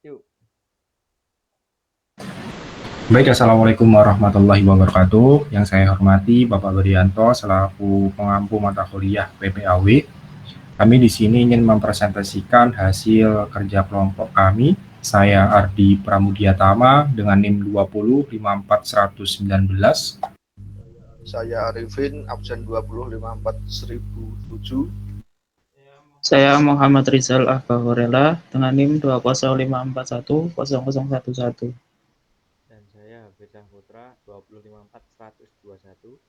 Yuk. Baik, Assalamualaikum warahmatullahi wabarakatuh. Yang saya hormati Bapak Berianto selaku pengampu mata kuliah PPAW. Kami di sini ingin mempresentasikan hasil kerja kelompok kami. Saya Ardi Pramudiatama dengan NIM 2054119. Saya Arifin, absen 2054.1007. Saya Muhammad Rizal Ahbahorela dengan NIM 205410011. Dan saya Firsyah Putra 2544121.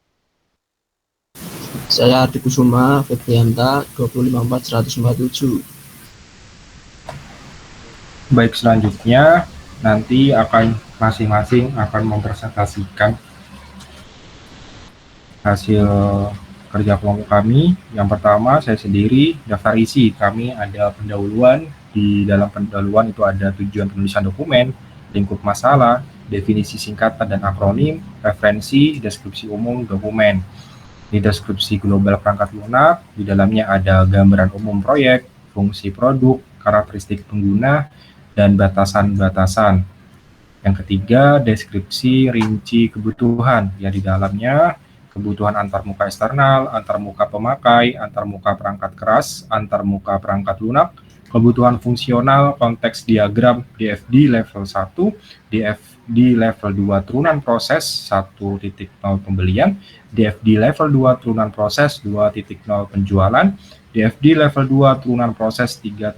Saya Adi Kusuma Febrianta 25447. Baik, selanjutnya nanti akan masing-masing akan mempresentasikan hasil kerja kelompok kami. Yang pertama, saya sendiri daftar isi. Kami ada pendahuluan. Di dalam pendahuluan itu ada tujuan penulisan dokumen, lingkup masalah, definisi singkatan dan akronim, referensi, deskripsi umum dokumen. Di deskripsi global perangkat lunak, di dalamnya ada gambaran umum proyek, fungsi produk, karakteristik pengguna, dan batasan-batasan. Yang ketiga, deskripsi rinci kebutuhan, yang di dalamnya kebutuhan antarmuka eksternal, antarmuka pemakai, antarmuka perangkat keras, antarmuka perangkat lunak, kebutuhan fungsional, konteks diagram DFD level 1, DFD level 2 turunan proses 1.0 pembelian, DFD level 2 turunan proses 2.0 penjualan, DFD level 2 turunan proses 3.0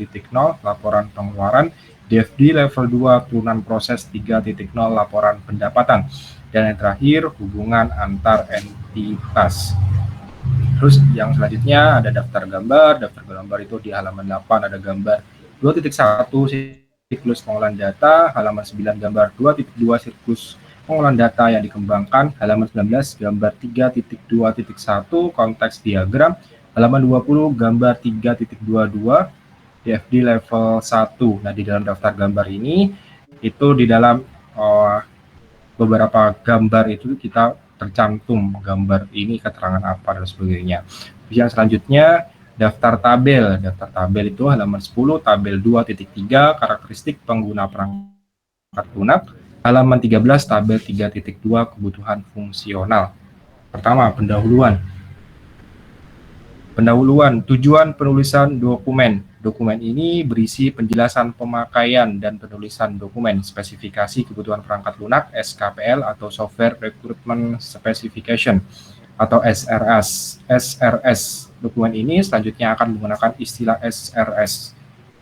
laporan pengeluaran, DFD level 2 turunan proses 3.0 laporan pendapatan, dan yang terakhir hubungan antar entitas. Terus yang selanjutnya ada daftar gambar. Daftar gambar itu di halaman 8 ada gambar 2.1 siklus pengolahan data, halaman 9 gambar 2.2 siklus pengolahan data yang dikembangkan, halaman 19 gambar 3.2.1 konteks diagram, halaman 20 gambar 3.22 DFD level 1. Nah, di dalam daftar gambar ini itu di dalam beberapa gambar itu kita tercantum gambar ini keterangan apa dan sebagainya. Yang selanjutnya daftar tabel. Daftar tabel itu halaman 10 tabel 2.3 karakteristik pengguna perangkat lunak, halaman 13 tabel 3.2 kebutuhan fungsional. Pertama, pendahuluan. Tujuan penulisan dokumen. Dokumen ini berisi penjelasan pemakaian dan penulisan dokumen, spesifikasi kebutuhan perangkat lunak, SKPL atau Software Recruitment Specification atau SRS. Dokumen ini selanjutnya akan menggunakan istilah SRS.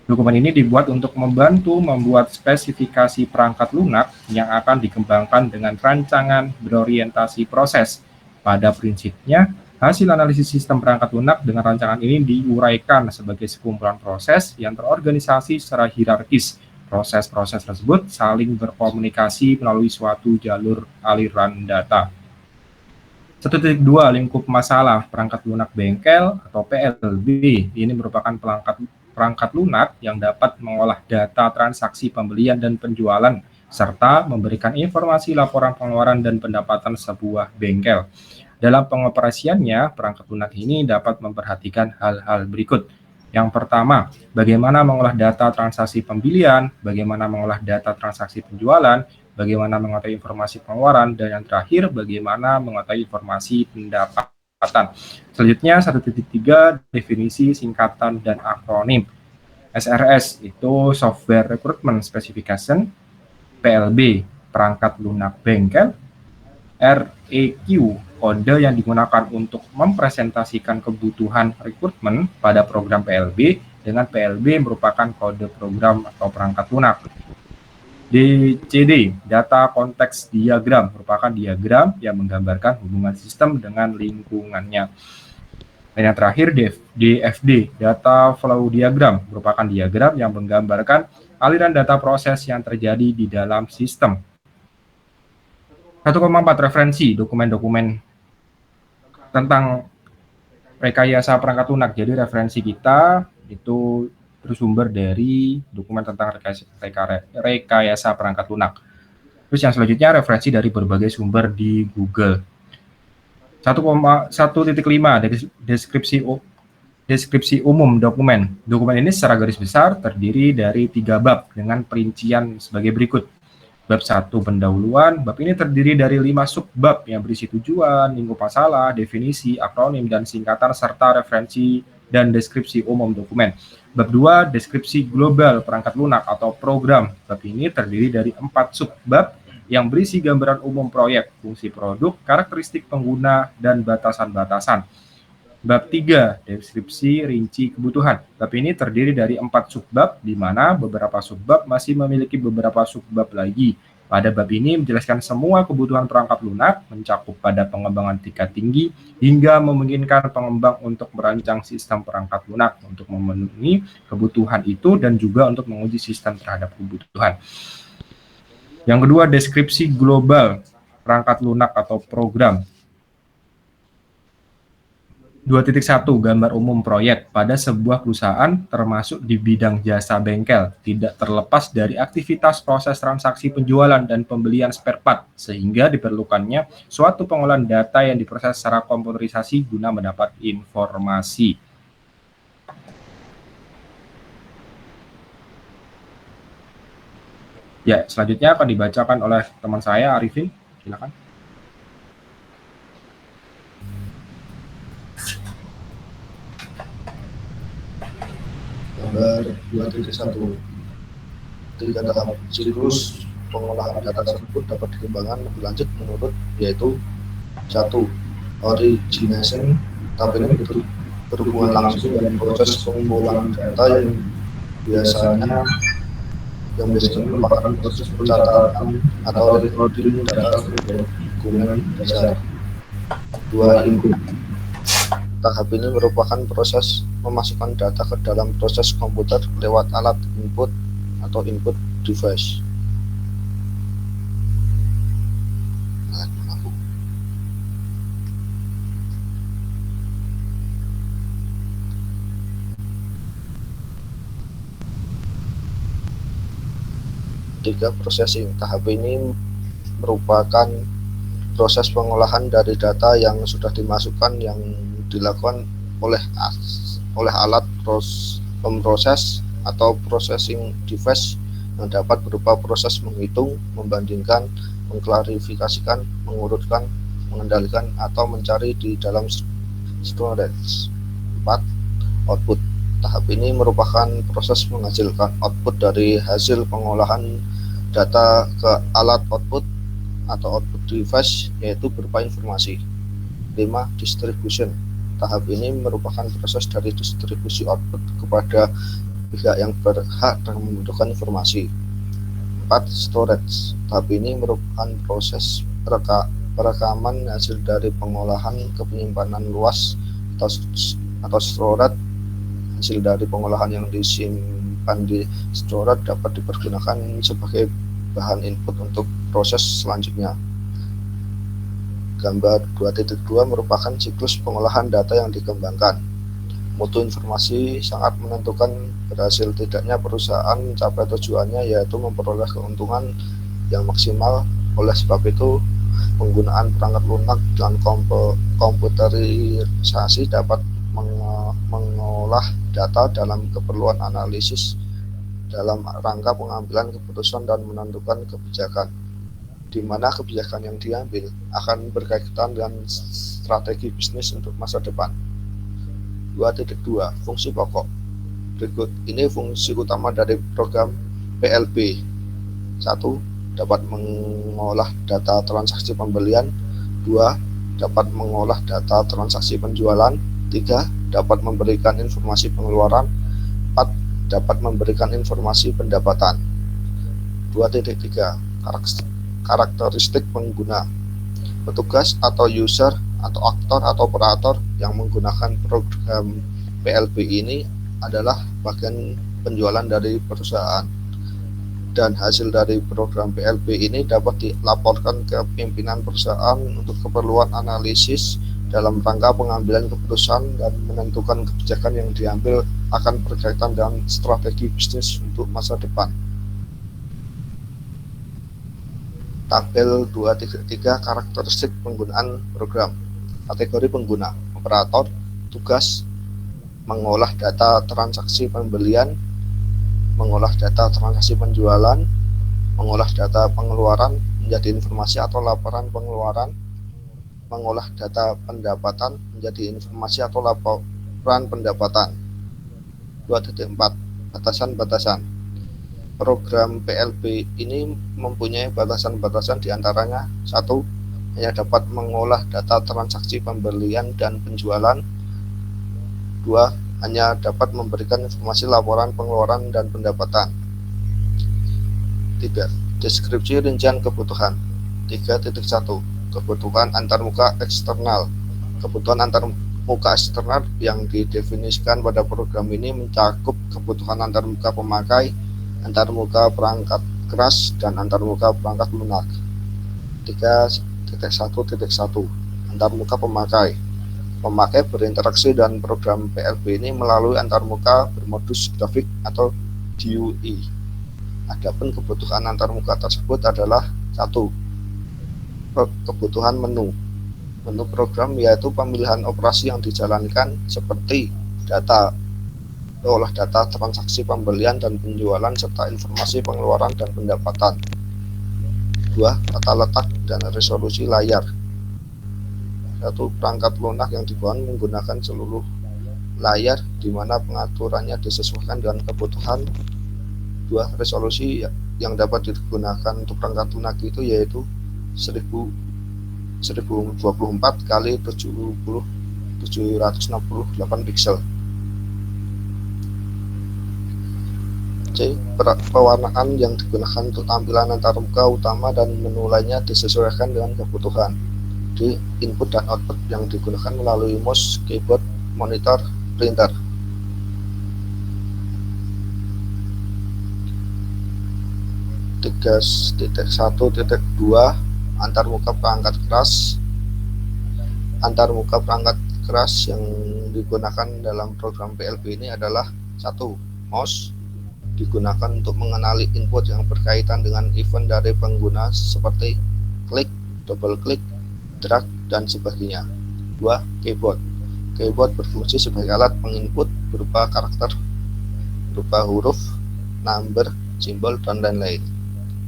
Dokumen ini dibuat untuk membantu membuat spesifikasi perangkat lunak yang akan dikembangkan dengan rancangan berorientasi proses. Pada prinsipnya, hasil analisis sistem perangkat lunak dengan rancangan ini diuraikan sebagai sekumpulan proses yang terorganisasi secara hierarkis. Proses-proses tersebut saling berkomunikasi melalui suatu jalur aliran data. 1.2 lingkup masalah perangkat lunak bengkel atau PLB. Ini merupakan perangkat lunak yang dapat mengolah data transaksi pembelian dan penjualan serta memberikan informasi laporan pengeluaran dan pendapatan sebuah bengkel. Dalam pengoperasiannya, perangkat lunak ini dapat memperhatikan hal-hal berikut. Yang pertama, bagaimana mengolah data transaksi pembelian, bagaimana mengolah data transaksi penjualan, bagaimana mengetahui informasi pengeluaran, dan yang terakhir, bagaimana mengetahui informasi pendapatan. Selanjutnya, 1.3 definisi singkatan dan akronim. SRS itu Software Recruitment Specification, PLB perangkat lunak bengkel, REQ kode yang digunakan untuk mempresentasikan kebutuhan rekrutmen pada program PLB, dengan PLB merupakan kode program atau perangkat lunak. DCD, data konteks diagram, merupakan diagram yang menggambarkan hubungan sistem dengan lingkungannya. Dan yang terakhir, DFD, data flow diagram, merupakan diagram yang menggambarkan aliran data proses yang terjadi di dalam sistem. 1,4 referensi dokumen-dokumen tentang rekayasa perangkat lunak. Jadi referensi kita itu bersumber dari dokumen tentang rekayasa perangkat lunak. Terus yang selanjutnya referensi dari berbagai sumber di Google. 1.5 deskripsi Deskripsi umum dokumen. Dokumen ini secara garis besar terdiri dari 3 bab dengan perincian sebagai berikut. Bab 1 pendahuluan, bab ini terdiri dari 5 subbab yang berisi tujuan, lingkup masalah, definisi, akronim, dan singkatan, serta referensi dan deskripsi umum dokumen. Bab 2, deskripsi global perangkat lunak atau program. Bab ini terdiri dari 4 subbab yang berisi gambaran umum proyek, fungsi produk, karakteristik pengguna, dan batasan-batasan. Bab 3, deskripsi rinci kebutuhan. Bab ini terdiri dari 4 subbab, di mana beberapa subbab masih memiliki beberapa subbab lagi. Pada bab ini menjelaskan semua kebutuhan perangkat lunak, mencakup pada pengembangan tingkat tinggi, hingga memungkinkan pengembang untuk merancang sistem perangkat lunak untuk memenuhi kebutuhan itu dan juga untuk menguji sistem terhadap kebutuhan. Yang kedua, deskripsi global perangkat lunak atau program. 2.1 Gambar umum proyek pada sebuah perusahaan termasuk di bidang jasa bengkel tidak terlepas dari aktivitas proses transaksi penjualan dan pembelian spare part sehingga diperlukannya suatu pengolahan data yang diproses secara komputerisasi guna mendapat informasi. Ya, selanjutnya akan dibacakan oleh teman saya Arifin. Silakan. Gambar 2.1. Tiga tahap siklus pengolahan data tersebut dapat dikembangkan lebih lanjut menurut yaitu 1. Origination. Tahap ini berhubungan langsung dengan proses pengumpulan data yang biasanya merupakan proses pencatatan atau recording data sebagai dokumen dasar. 2. Input. Tahap ini merupakan proses memasukkan data ke dalam proses komputer lewat alat input atau input device. Tiga, processing. Tahap ini merupakan proses pengolahan dari data yang sudah dimasukkan yang dilakukan oleh alat pemproses atau processing device yang dapat berupa proses menghitung, membandingkan, mengklarifikasikan, mengurutkan, mengendalikan, atau mencari di dalam storage. 4. Output. Tahap ini merupakan proses menghasilkan output dari hasil pengolahan data ke alat output atau output device, yaitu berupa informasi. 5. Distribution. Tahap ini merupakan proses dari distribusi output kepada pihak yang berhak dalam membutuhkan informasi. 4. Storage. Tahap ini merupakan proses perekaman hasil dari pengolahan ke penyimpanan luas atau storage. Hasil dari pengolahan yang disimpan di storage dapat dipergunakan sebagai bahan input untuk proses selanjutnya. Gambar 2.2 merupakan siklus pengolahan data yang dikembangkan. Mutu informasi sangat menentukan berhasil tidaknya perusahaan mencapai tujuannya, yaitu memperoleh keuntungan yang maksimal. Oleh sebab itu, penggunaan perangkat lunak dan komputerisasi dapat mengolah data dalam keperluan analisis dalam rangka pengambilan keputusan dan menentukan kebijakan, di mana kebijakan yang diambil akan berkaitan dengan strategi bisnis untuk masa depan. 2.2 Fungsi pokok. Berikut ini fungsi utama dari program PLB. 1. Dapat mengolah data transaksi pembelian. 2. Dapat mengolah data transaksi penjualan. 3. Dapat memberikan informasi pengeluaran. 4. Dapat memberikan informasi pendapatan. 2.3 Karakteristik pengguna. Petugas atau user atau aktor atau operator yang menggunakan program PLB ini adalah bagian penjualan dari perusahaan, dan hasil dari program PLB ini dapat dilaporkan ke pimpinan perusahaan untuk keperluan analisis dalam rangka pengambilan keputusan dan menentukan kebijakan yang diambil akan berkaitan dengan strategi bisnis untuk masa depan. Tabel 2.3 Karakteristik penggunaan program. Kategori pengguna: operator, tugas, mengolah data transaksi pembelian, mengolah data transaksi penjualan, mengolah data pengeluaran menjadi informasi atau laporan pengeluaran, mengolah data pendapatan menjadi informasi atau laporan pendapatan. 2.4 Batasan-batasan. Program PLB ini mempunyai batasan-batasan, diantaranya 1. Hanya dapat mengolah data transaksi pembelian dan penjualan. 2. Hanya dapat memberikan informasi laporan pengeluaran dan pendapatan. 3. Deskripsi rincian kebutuhan. 3.1 Kebutuhan antarmuka eksternal. Kebutuhan antarmuka eksternal yang didefinisikan pada program ini mencakup kebutuhan antarmuka pemakai, antarmuka perangkat keras, dan antarmuka perangkat lunak. 3.1.1 Antarmuka pemakai. Pemakai berinteraksi dan program PLB ini melalui antarmuka bermodus grafik atau GUI. Adapun kebutuhan antarmuka tersebut adalah 1. Kebutuhan menu. Menu program yaitu pemilihan operasi yang dijalankan seperti olah data transaksi pembelian dan penjualan serta informasi pengeluaran dan pendapatan. 2. Tata letak dan resolusi layar. 1. Perangkat lunak yang dibangun menggunakan seluruh layar di mana pengaturannya disesuaikan dengan kebutuhan. 2. Resolusi yang dapat digunakan untuk perangkat lunak itu yaitu 1024 kali 768 piksel. C. Pewarnaan yang digunakan untuk tampilan antarmuka utama dan menu lainnya disesuaikan dengan kebutuhan. D. Input dan output yang digunakan melalui mouse, keyboard, monitor, printer. Tiga titik 1.2 Antarmuka perangkat keras. Antarmuka perangkat keras yang digunakan dalam program PLB ini adalah 1. Mouse digunakan untuk mengenali input yang berkaitan dengan event dari pengguna seperti klik, double klik, drag, dan sebagainya. 2. Keyboard. Keyboard berfungsi sebagai alat penginput berupa karakter, berupa huruf, number, simbol, dan lain-lain.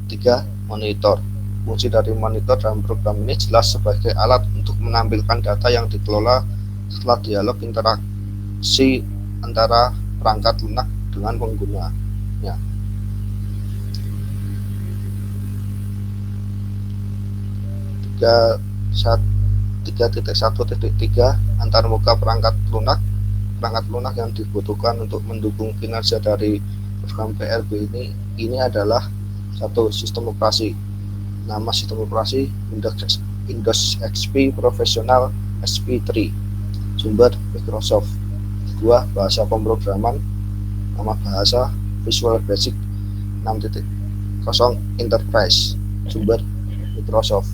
3. Monitor. Fungsi dari monitor dalam program ini jelas sebagai alat untuk menampilkan data yang dikelola setelah dialog interaksi antara perangkat lunak dengan penggunanya. 3.1.3 Antarmuka perangkat lunak. Perangkat lunak yang dibutuhkan untuk mendukung kinerja dari program PLB ini adalah 1. Sistem operasi. Nama sistem operasi Windows XP Professional SP3. Sumber Microsoft. 2. Bahasa pemrograman. Nama bahasa Visual Basic 6.0 Enterprise. Sumber Microsoft.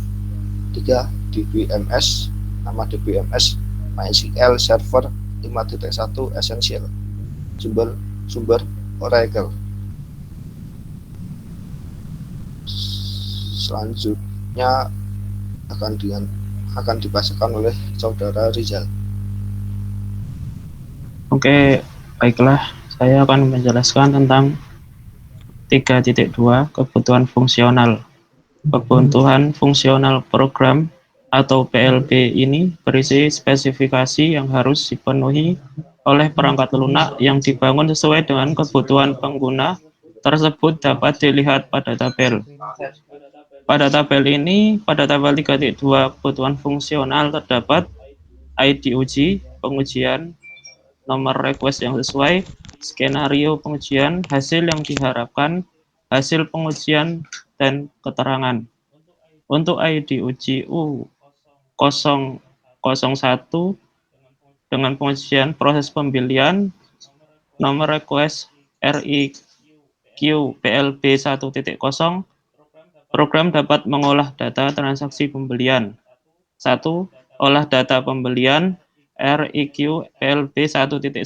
3. DBMS. Nama DBMS MySQL Server 5.1 Essential. Sumber Oracle. Selanjutnya akan dibacakan oleh Saudara Rizal. Oke, baiklah. Saya akan menjelaskan tentang 3.2 kebutuhan fungsional. Kebutuhan fungsional program atau PLB ini berisi spesifikasi yang harus dipenuhi oleh perangkat lunak yang dibangun sesuai dengan kebutuhan pengguna tersebut dapat dilihat pada tabel. Pada tabel 3.2 kebutuhan fungsional terdapat ID uji, pengujian, nomor request yang sesuai, skenario pengujian, hasil yang diharapkan, hasil pengujian, dan keterangan. Untuk ID uji U001 dengan pengujian proses pembelian, nomor request RIQ PLB 1.0, program dapat mengolah data transaksi pembelian. 1. Olah data pembelian RIQ PLB 1.1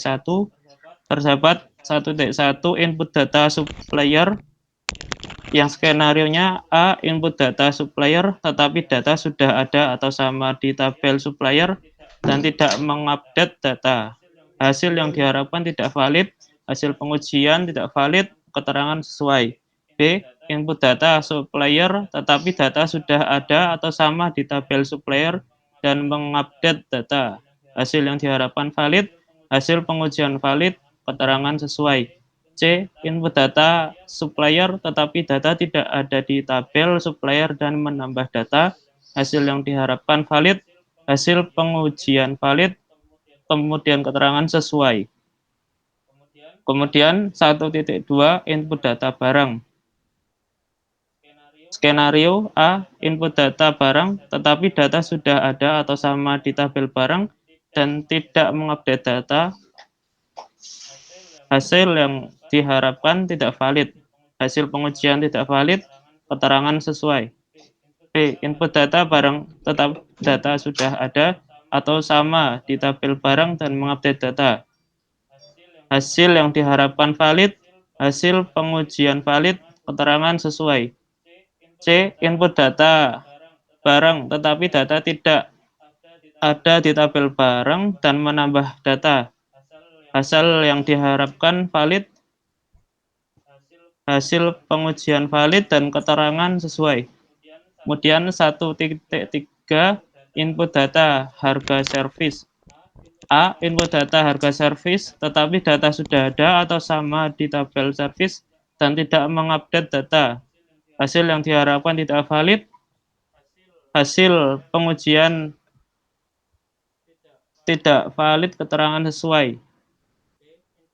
terdapat 1.1 input data supplier yang skenarionya A. Input data supplier tetapi data sudah ada atau sama di tabel supplier dan tidak mengupdate data. hasil yang diharapkan tidak valid, hasil pengujian tidak valid, keterangan sesuai. B. Input data supplier tetapi data sudah ada atau sama di tabel supplier dan mengupdate data. Hasil yang diharapkan valid, hasil pengujian valid, keterangan sesuai. C. Input data supplier tetapi data tidak ada di tabel supplier dan menambah data. Hasil yang diharapkan valid, hasil pengujian valid, kemudian keterangan sesuai. Kemudian 1.2 input data barang. Skenario A, input data barang tetapi data sudah ada atau sama di tabel barang dan tidak mengupdate data. Hasil yang diharapkan tidak valid, hasil pengujian tidak valid, keterangan sesuai. B. Input data barang tetap data sudah ada atau sama di tabel barang dan mengupdate data. Hasil yang diharapkan valid, hasil pengujian valid, keterangan sesuai. C. Input data barang tetapi data tidak ada di tabel barang dan menambah data. Hasil yang diharapkan valid, hasil pengujian valid dan keterangan sesuai. Kemudian 1.3 input data harga servis. A. Input data harga servis tetapi data sudah ada atau sama di tabel servis dan tidak mengupdate data. Hasil yang diharapkan tidak valid, hasil pengujian tidak valid, keterangan sesuai.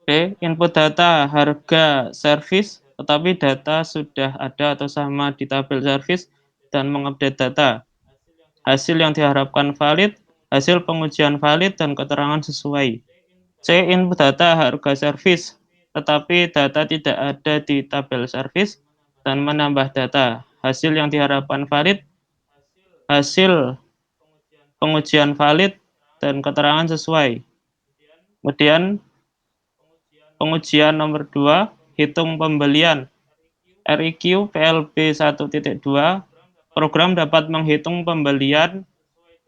B. Input data harga servis tetapi data sudah ada atau sama di tabel servis dan mengupdate data. Hasil yang diharapkan valid, hasil pengujian valid dan keterangan sesuai. C. Input data harga servis tetapi data tidak ada di tabel servis dan menambah data. Hasil yang diharapkan valid, hasil pengujian valid dan keterangan sesuai. Kemudian pengujian nomor 2, hitung pembelian. RIQ PLB 1.2, program dapat menghitung pembelian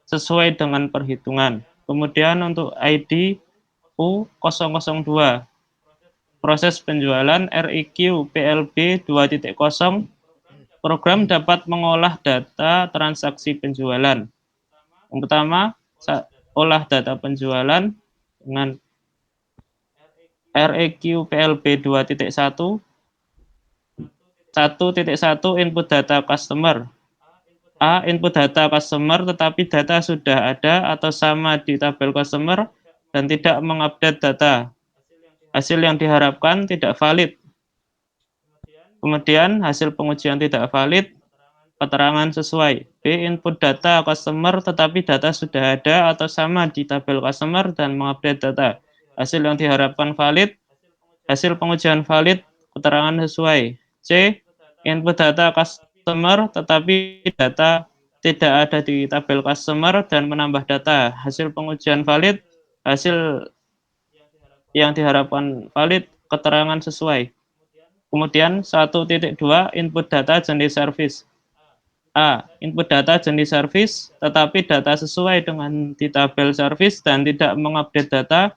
sesuai dengan perhitungan. Kemudian untuk ID U002, proses penjualan RIQ PLB 2.0, program dapat mengolah data transaksi penjualan. Yang pertama, olah data penjualan dengan RIQ PLB 2.1, 1.1 input data customer. A. Input data customer tetapi data sudah ada atau sama di tabel customer dan tidak mengupdate data. Hasil yang diharapkan tidak valid. Kemudian hasil pengujian tidak valid, keterangan sesuai. B. Input data customer tetapi data sudah ada atau sama di tabel customer dan mengupdate data. Hasil yang diharapkan valid, hasil pengujian valid, keterangan sesuai. C. Input data customer tetapi data tidak ada di tabel customer dan menambah data. Hasil pengujian valid, hasil yang diharapkan valid, keterangan sesuai. Kemudian 1.2 input data jenis service. A. Input data jenis service tetapi data sesuai dengan di tabel service dan tidak mengupdate data.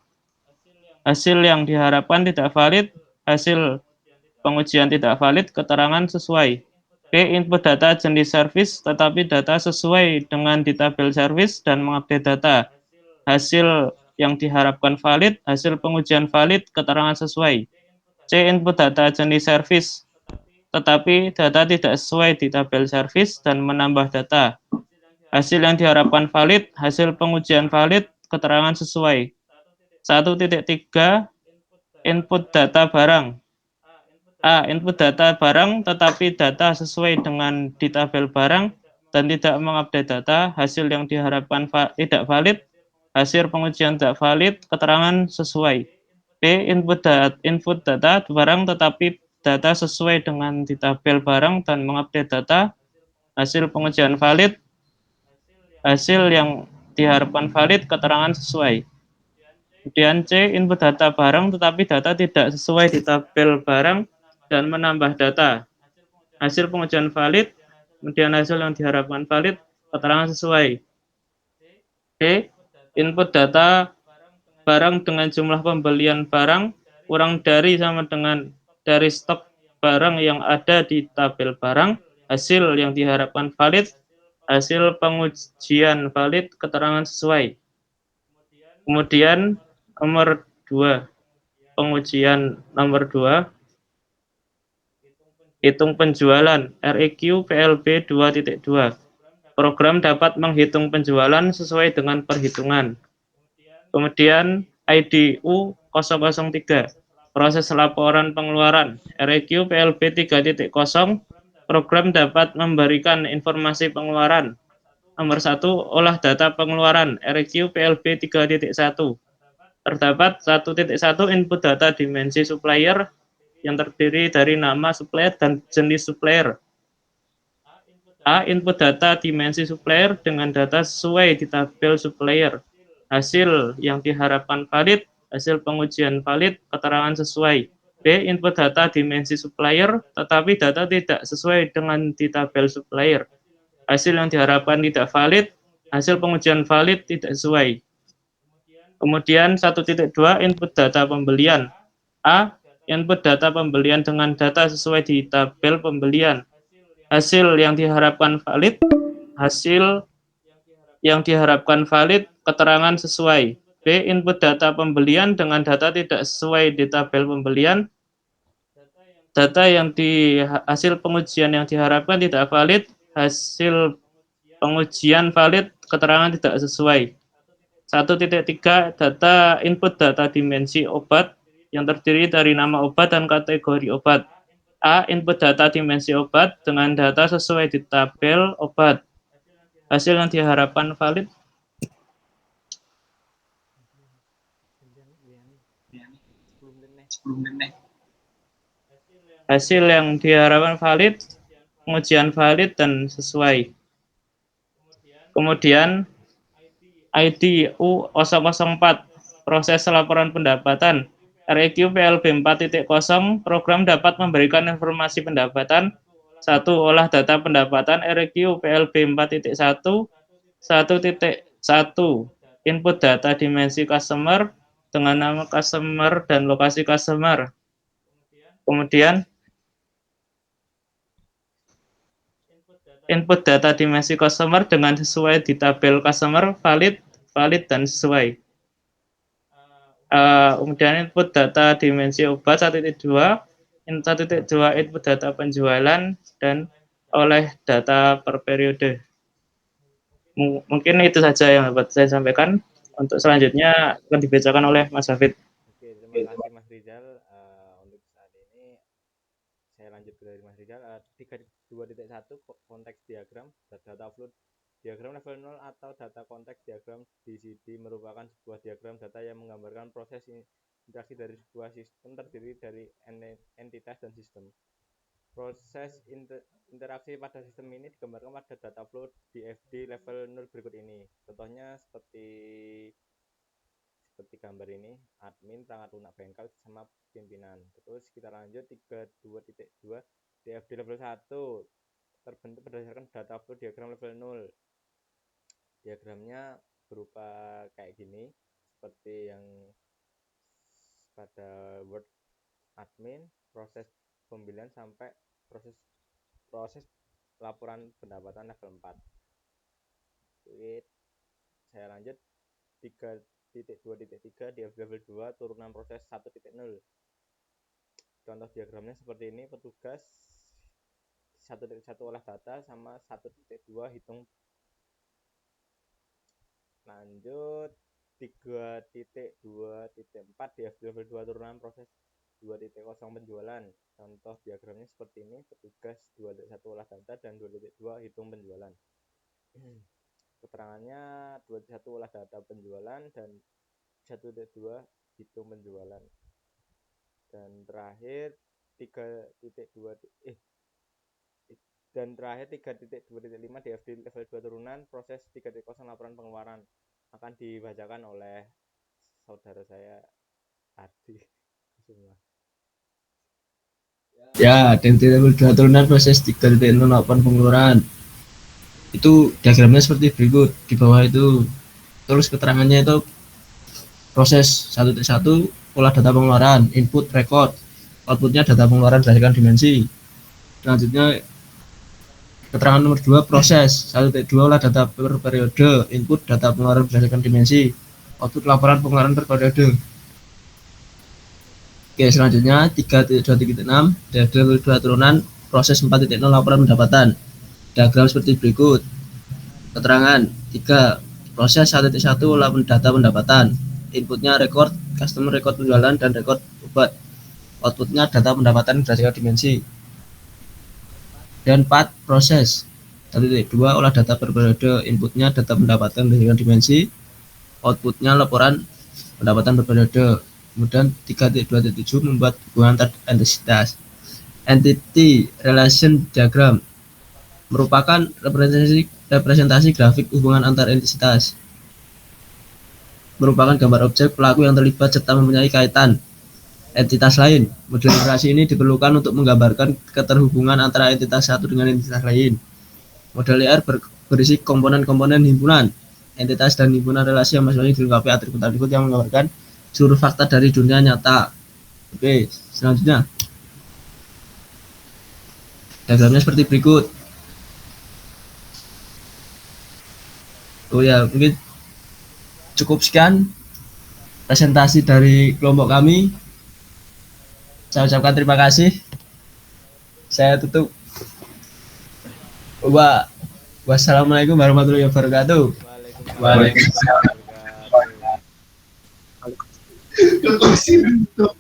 Hasil yang diharapkan tidak valid, hasil pengujian tidak valid, keterangan sesuai. B. Input data jenis service tetapi data sesuai dengan di tabel service dan mengupdate data. Hasil yang diharapkan valid, hasil pengujian valid, keterangan sesuai. C. Input data jenis service tetapi data tidak sesuai di tabel service dan menambah data. Hasil yang diharapkan valid, hasil pengujian valid, keterangan sesuai. 1.3 input data barang. A. Input data barang tetapi data sesuai dengan di tabel barang dan tidak mengupdate data. Hasil yang diharapkan tidak valid, hasil pengujian tidak valid, keterangan sesuai. B. Input data barang tetapi data sesuai dengan di tabel barang dan mengupdate data. Hasil pengujian valid, hasil yang diharapkan valid, keterangan sesuai. Kemudian C. Input data barang tetapi data tidak sesuai di tabel barang dan menambah data. Hasil pengujian valid, kemudian hasil yang diharapkan valid, keterangan sesuai. D. Input data barang dengan jumlah pembelian barang kurang dari sama dengan dari stok barang yang ada di tabel barang, hasil yang diharapkan valid, hasil pengujian valid, keterangan sesuai. Kemudian nomor 2, pengujian nomor 2, hitung penjualan REQ PLB 2.2. Program dapat menghitung penjualan sesuai dengan perhitungan. Kemudian IDU 003, proses laporan pengeluaran REQ PLB 3.0. Program dapat memberikan informasi pengeluaran. Nomor 1, olah data pengeluaran REQ PLB 3.1. Terdapat 1.1 input data dimensi supplier yang terdiri dari nama supplier dan jenis supplier. A. Input data dimensi supplier dengan data sesuai di tabel supplier. Hasil yang diharapkan valid, hasil pengujian valid, keterangan sesuai. B. Input data dimensi supplier, tetapi data tidak sesuai dengan di tabel supplier. Hasil yang diharapkan tidak valid, hasil pengujian valid tidak sesuai. Kemudian 1.2 input data pembelian. A. Input data pembelian dengan data sesuai di tabel pembelian. Hasil yang diharapkan valid, hasil yang diharapkan valid, keterangan sesuai. B. Input data pembelian dengan data tidak sesuai di tabel pembelian. Data yang hasil pengujian yang diharapkan tidak valid, hasil pengujian valid, keterangan tidak sesuai. 1.3 data input data dimensi obat yang terdiri dari nama obat dan kategori obat. A. Input data dimensi obat dengan data sesuai di tabel obat. Hasil yang diharapkan valid. Hasil yang diharapkan valid, pengujian valid dan sesuai. Kemudian IDU 004, proses laporan pendapatan REQ PLB 4.0. Program dapat memberikan informasi pendapatan. 1. Olah data pendapatan REQ PLB 4.1. 1.1 input data dimensi customer dengan nama customer dan lokasi customer. Kemudian input data dimensi customer dengan sesuai di tabel customer, valid dan sesuai. Kemudian input data dimensi obat 1.2 input data penjualan dan oleh data per periode. Mungkin itu saja yang dapat saya sampaikan. Untuk selanjutnya akan dibacakan oleh Mas Hafid. Oke, terima kasih Mas Rizal. Untuk saat ini saya lanjut dari Mas Rizal. 3.2.1 konteks diagram data upload. Diagram level 0 atau data konteks diagram DCD merupakan sebuah diagram data yang menggambarkan proses interaksi dari sebuah sistem terdiri dari entitas dan sistem. Proses interaksi pada sistem ini digambarkan pada data upload DFD level 0 berikut ini. Contohnya seperti gambar ini, admin, perangkat lunak bengkel sama pimpinan. Terus kita lanjut 3.2.2 DFD level 1 terbentuk berdasarkan data upload diagram level 0. Diagramnya berupa kayak gini, seperti yang pada Word admin, proses pembelian sampai proses laporan pendapatan level 4. Oke, saya lanjut 3.2.3 di level 2 turunan proses 1.0. Contoh diagramnya seperti ini, petugas 1.1 olah data sama 1.2 hitung. Lanjut 3.2.4 di level 2 turunan proses 2.0 penjualan. Contoh diagramnya seperti ini, petugas 2.1 olah data dan 2.2 hitung penjualan. Keterangannya 2.1 olah data penjualan dan 1.2 hitung penjualan. Dan terakhir 3.2.5 DFD level 2 turunan proses 3.0 laporan pengeluaran akan dibacakan oleh saudara saya Ardi semua. Ya, DFD level 2 turunan proses 3.0 laporan pengeluaran. Itu diagramnya seperti berikut. Di bawah itu terus keterangannya itu proses 1.1 olah data pengeluaran, input record, outputnya data pengeluaran berdasarkan dimensi. Selanjutnya keterangan nomor 2 proses 1.2 olah data per periode, input data pengeluaran berdasarkan dimensi, output laporan pengeluaran per periode. Oke, selanjutnya 3.2.6 diagram 2 turunan proses 4.0 laporan pendapatan. Diagram seperti berikut. Keterangan 3 proses 1.1 olah data pendapatan. Inputnya record, customer record penjualan dan record obat. Outputnya data pendapatan berdasarkan dimensi. Dan 4 proses 1.2 olah data per periode. Inputnya data pendapatan berdasarkan dimensi. Outputnya laporan pendapatan per periode. Kemudian 3.2.7 membuat hubungan antar entitas. Entity relation diagram merupakan representasi grafik hubungan antar entitas. Merupakan gambar objek pelaku yang terlibat serta mempunyai kaitan entitas lain. Model relasi ini diperlukan untuk menggambarkan keterhubungan antara entitas satu dengan entitas lain. Model LR berisi komponen-komponen himpunan entitas dan himpunan relasi yang masing-masing dilengkapi atribut-atribut yang menggambarkan seluruh fakta dari dunia nyata. Oke, selanjutnya diagramnya seperti berikut. Oh ya, mungkin cukup sekian presentasi dari kelompok kami. Saya ucapkan terima kasih. Saya tutup. Wassalamualaikum warahmatullahi wabarakatuh. Waalaikumsalam warahmatullahi wabarakatuh.